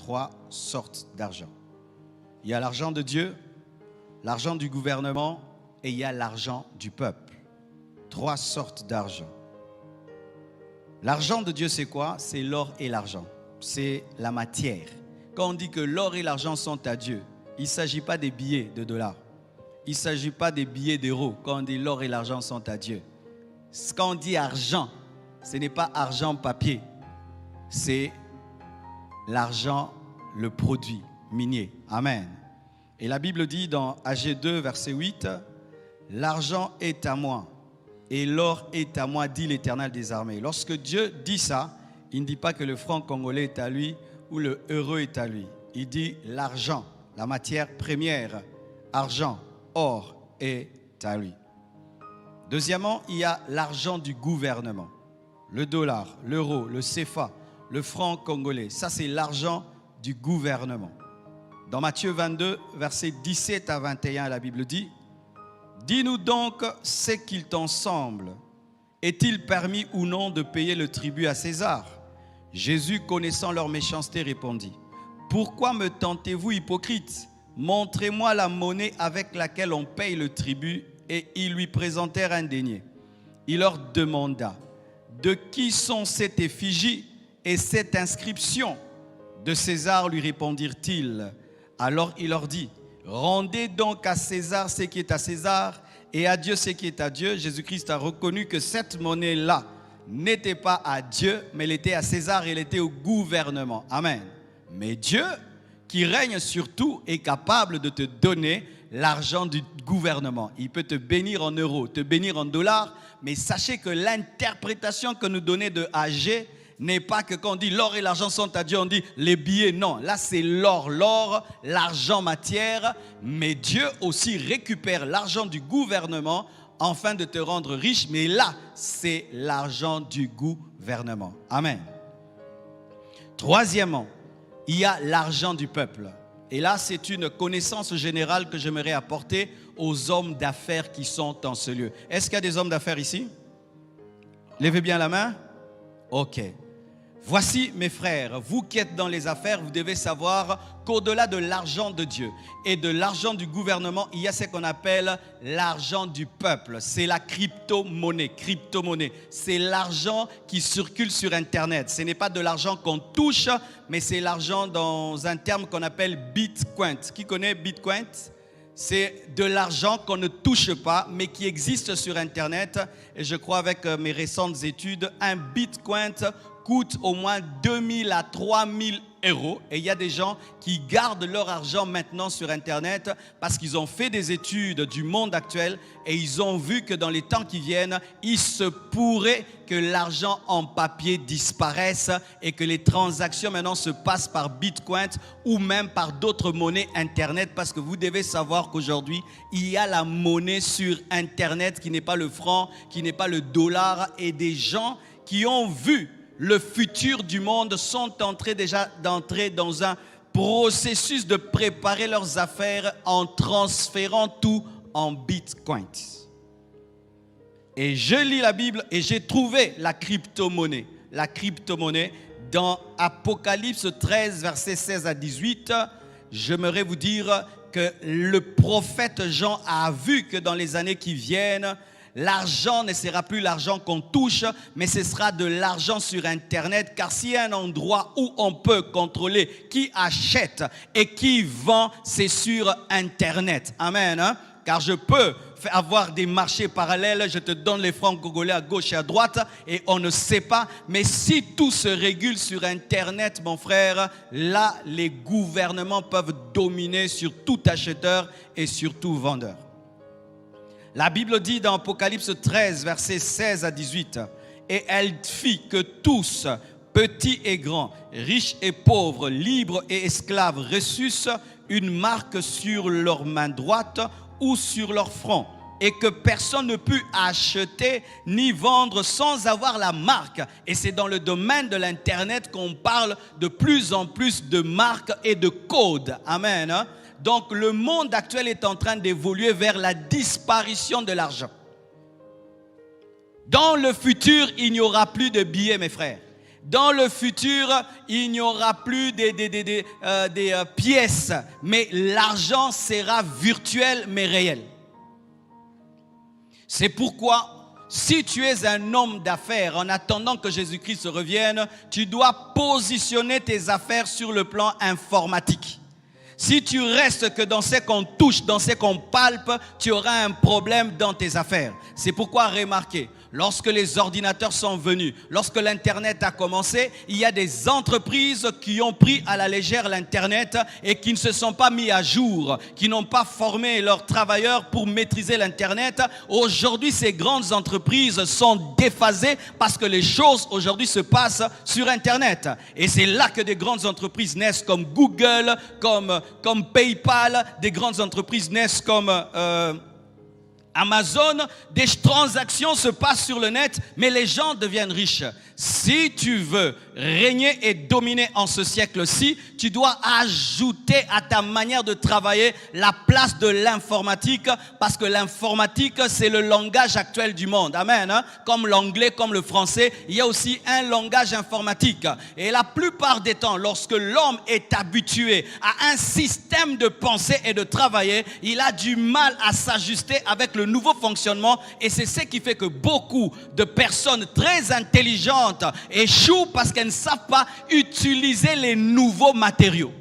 3 sortes d'argent. Il y a l'argent de Dieu, l'argent du gouvernement et il y a l'argent du peuple. 3 sortes d'argent. L'argent de Dieu, c'est quoi? C'est l'or et l'argent. C'est la matière. Quand on dit que l'or et l'argent sont à Dieu, il ne s'agit pas des billets de dollars. Il ne s'agit pas des billets d'euros. Quand on dit l'or et l'argent sont à Dieu. Quand on dit argent, ce n'est pas argent papier. C'est l'argent, le produit minier. Amen. Et la Bible dit dans Agé 2, verset 8, « L'argent est à moi et l'or est à moi, dit l'Éternel des armées. » Lorsque Dieu dit ça, il ne dit pas que le franc congolais est à lui ou le euro est à lui. Il dit l'argent, la matière première, argent, or est à lui. Deuxièmement, il y a l'argent du gouvernement. Le dollar, l'euro, le CFA, le franc congolais. Ça, c'est l'argent du gouvernement. Dans Matthieu 22, versets 17 à 21, la Bible dit, « Dis-nous donc ce qu'il t'en semble. Est-il permis ou non de payer le tribut à César ?» Jésus, connaissant leur méchanceté, répondit, « Pourquoi me tentez-vous, hypocrite? Montrez-moi la monnaie avec laquelle on paye le tribut. » Et ils lui présentèrent un denier. Il leur demanda, « De qui sont cette effigie et cette inscription ?» « De César, lui répondirent-ils. Alors il leur dit, « Rendez donc à César ce qui est à César et à Dieu ce qui est à Dieu. » Jésus-Christ a reconnu que cette monnaie-là n'était pas à Dieu, mais elle était à César et elle était au gouvernement. Amen. Mais Dieu, qui règne sur tout, est capable de te donner l'argent du gouvernement. Il peut te bénir en euros, te bénir en dollars, mais sachez que l'interprétation que nous donnait de AG n'est pas que quand on dit l'or et l'argent sont à Dieu, on dit les billets. Non, là c'est l'or, l'argent matière, mais Dieu aussi récupère l'argent du gouvernement afin de te rendre riche, mais là c'est l'argent du gouvernement. Amen. Troisièmement, il y a l'argent du peuple. Et là, c'est une connaissance générale que j'aimerais apporter aux hommes d'affaires qui sont en ce lieu. Est-ce qu'il y a des hommes d'affaires ici? Levez bien la main. Ok. Voici mes frères, vous qui êtes dans les affaires, vous devez savoir qu'au-delà de l'argent de Dieu et de l'argent du gouvernement, il y a ce qu'on appelle l'argent du peuple. C'est la crypto-monnaie. C'est l'argent qui circule sur Internet. Ce n'est pas de l'argent qu'on touche, mais c'est l'argent dans un terme qu'on appelle Bitcoin. Qui connaît Bitcoin? C'est de l'argent qu'on ne touche pas, mais qui existe sur Internet. Et je crois avec mes récentes études, un Bitcoin coûte au moins 2000 à 3000 euros. Et il y a des gens qui gardent leur argent maintenant sur Internet parce qu'ils ont fait des études du monde actuel et ils ont vu que dans les temps qui viennent, il se pourrait que l'argent en papier disparaisse et que les transactions maintenant se passent par Bitcoin ou même par d'autres monnaies Internet, parce que vous devez savoir qu'aujourd'hui, il y a la monnaie sur Internet qui n'est pas le franc, qui n'est pas le dollar, et des gens qui ont vu le futur du monde sont en train déjà d'entrer dans un processus de préparer leurs affaires en transférant tout en Bitcoin. Et je lis la Bible et j'ai trouvé la crypto-monnaie. La crypto-monnaie dans Apocalypse 13, versets 16 à 18. J'aimerais vous dire que le prophète Jean a vu que dans les années qui viennent, l'argent ne sera plus l'argent qu'on touche, mais ce sera de l'argent sur Internet. Car s'il y a un endroit où on peut contrôler qui achète et qui vend, c'est sur Internet. Amen. Hein? Car je peux avoir des marchés parallèles, je te donne les francs congolais à gauche et à droite et on ne sait pas. Mais si tout se régule sur Internet, mon frère, là, les gouvernements peuvent dominer sur tout acheteur et sur tout vendeur. La Bible dit dans Apocalypse 13, versets 16 à 18, « Et elle fit que tous, petits et grands, riches et pauvres, libres et esclaves, reçussent une marque sur leur main droite ou sur leur front, et que personne ne put acheter ni vendre sans avoir la marque. » Et c'est dans le domaine de l'Internet qu'on parle de plus en plus de marques et de codes. Amen. Hein? Donc le monde actuel est en train d'évoluer vers la disparition de l'argent. Dans le futur, il n'y aura plus de billets, mes frères. Dans le futur, il n'y aura plus des pièces, mais l'argent sera virtuel mais réel. C'est pourquoi, si tu es un homme d'affaires, en attendant que Jésus-Christ revienne, tu dois positionner tes affaires sur le plan informatique. Si tu restes que dans ce qu'on touche, dans ce qu'on palpe, tu auras un problème dans tes affaires. C'est pourquoi remarquez, lorsque les ordinateurs sont venus, lorsque l'Internet a commencé, il y a des entreprises qui ont pris à la légère l'Internet et qui ne se sont pas mis à jour, qui n'ont pas formé leurs travailleurs pour maîtriser l'Internet. Aujourd'hui, ces grandes entreprises sont déphasées parce que les choses aujourd'hui se passent sur Internet. Et c'est là que des grandes entreprises naissent comme Google, comme PayPal, des grandes entreprises naissent comme Amazon. Des transactions se passent sur le net, mais les gens deviennent riches. Si tu veux régner et dominer en ce siècle-ci, tu dois ajouter à ta manière de travailler la place de l'informatique, parce que l'informatique, c'est le langage actuel du monde. Amen. Hein? Comme l'anglais, comme le français, il y a aussi un langage informatique. Et la plupart des temps, lorsque l'homme est habitué à un système de pensée et de travailler, il a du mal à s'ajuster avec le nouveau fonctionnement. Et c'est ce qui fait que beaucoup de personnes très intelligentes échouent parce qu'elles ne savent pas utiliser les nouveaux matériaux.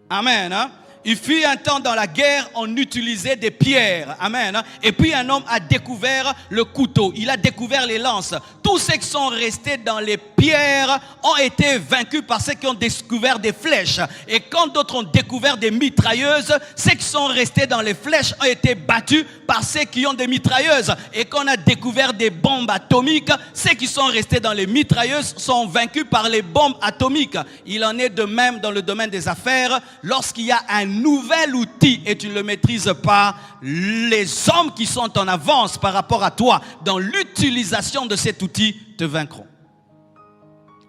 Amen. Hein? Il fut un temps dans la guerre, on utilisait des pierres. Amen. Et puis un homme a découvert le couteau. Il a découvert les lances. Tous ceux qui sont restés dans les pierres ont été vaincus par ceux qui ont découvert des flèches. Et quand d'autres ont découvert des mitrailleuses, ceux qui sont restés dans les flèches ont été battus par ceux qui ont des mitrailleuses. Et quand on a découvert des bombes atomiques, ceux qui sont restés dans les mitrailleuses sont vaincus par les bombes atomiques. Il en est de même dans le domaine des affaires. Lorsqu'il y a un nouvel outil et tu ne le maîtrises pas, les hommes qui sont en avance par rapport à toi dans l'utilisation de cet outil te vaincront.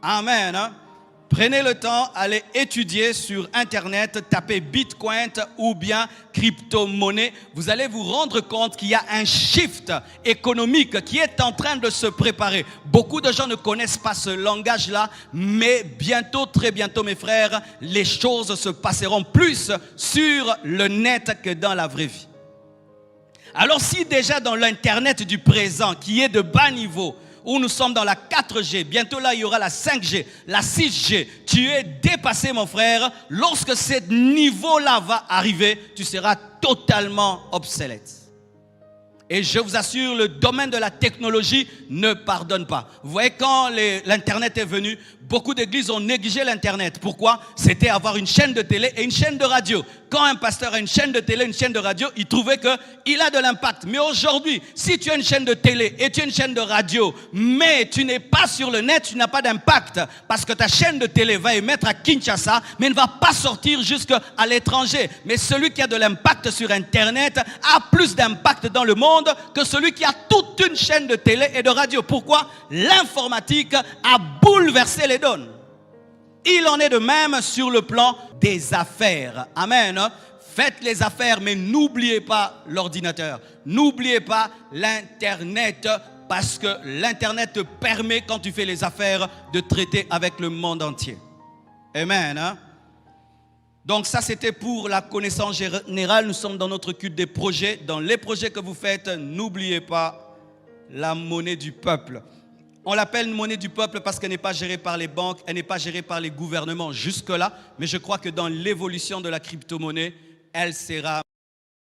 Amen. Hein? Prenez le temps, allez étudier sur Internet, tapez Bitcoin ou bien crypto-monnaie. Vous allez vous rendre compte qu'il y a un shift économique qui est en train de se préparer. Beaucoup de gens ne connaissent pas ce langage-là, mais bientôt, très bientôt, mes frères, les choses se passeront plus sur le net que dans la vraie vie. Alors si déjà dans l'Internet du présent, qui est de bas niveau, où nous sommes dans la 4G, bientôt là il y aura la 5G, la 6G, tu es dépassé mon frère, lorsque ce niveau-là va arriver, tu seras totalement obsolète. Et je vous assure, le domaine de la technologie ne pardonne pas. Vous voyez, quand l'Internet est venu, beaucoup d'églises ont négligé l'Internet. Pourquoi? C'était avoir une chaîne de télé et une chaîne de radio. Quand un pasteur a une chaîne de télé, une chaîne de radio, il trouvait qu'il a de l'impact. Mais aujourd'hui, si tu as une chaîne de télé et tu as une chaîne de radio, mais tu n'es pas sur le net, tu n'as pas d'impact. Parce que ta chaîne de télé va émettre à Kinshasa, mais ne va pas sortir jusqu'à l'étranger. Mais celui qui a de l'impact sur Internet a plus d'impact dans le monde que celui qui a toute une chaîne de télé et de radio. Pourquoi? L'informatique a bouleversé les donnes. Il en est de même sur le plan des affaires. Amen. Faites les affaires, mais n'oubliez pas l'ordinateur. N'oubliez pas l'Internet, parce que l'Internet te permet, quand tu fais les affaires, de traiter avec le monde entier. Amen. Donc ça, c'était pour la connaissance générale. Nous sommes dans notre culte des projets. Dans les projets que vous faites, n'oubliez pas la monnaie du peuple. On l'appelle monnaie du peuple parce qu'elle n'est pas gérée par les banques, elle n'est pas gérée par les gouvernements jusque-là. Mais je crois que dans l'évolution de la crypto-monnaie, elle sera